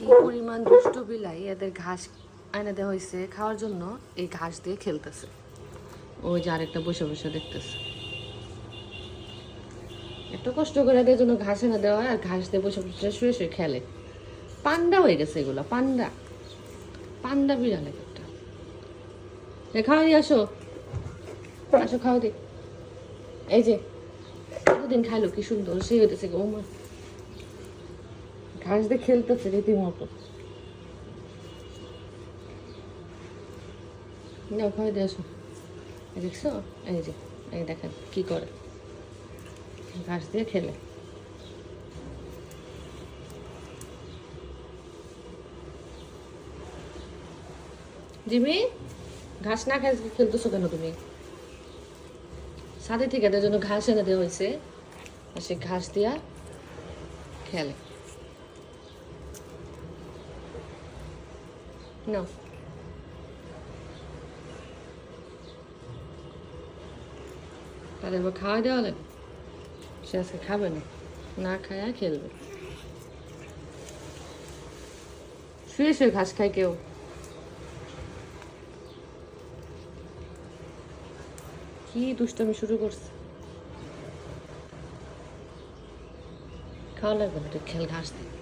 কি পরিমাণ দুষ্ট বিলাই, এদের ঘাস এনে দেওয়া হয়েছে খাওয়ার জন্য, এই ঘাস দিয়ে খেলতেছে। ওই যে আরেকটা বসে বসে দেখতেছে। এত কষ্ট করে এদের জন্য ঘাস এনে দেওয়া হয়, আর ঘাস দিয়ে বসে বসে শুয়ে শুয়ে খেলে। পান্ডা হয়ে গেছে এগুলো, পান্ডা পান্ডা বিড়াল একটা। খাওয়াই আসো, আসো খাওয়া দি। এই যে কতদিন খাইলো, কি সুন্দর সে হইতেছে। ও মা, ঘাস দিয়ে খেলতেছে রীতিমতো। না খাওয়াই দিয়ে আসো। দেখছো, এই যে এই দেখেন কি করে, ঘাস দিয়ে খেলে। জিমি, ঘাস না খাই খেলতেছো কেন তুমি? সাথে থেকে এদের জন্য ঘাস এনে দেওয়া হয়েছে, আর সে ঘাস দিয়া খেলে। না, তাহলে এবার খাওয়া দেওয়া লাগে। সে আজকে খাবে না, না খায় খেলবে। শুয়ে শুয়ে ঘাস খায় কেউ? কি দুষ্টামি শুরু করছে। খাওয়া লাগবে না, তুই খেল ঘাস দিয়ে।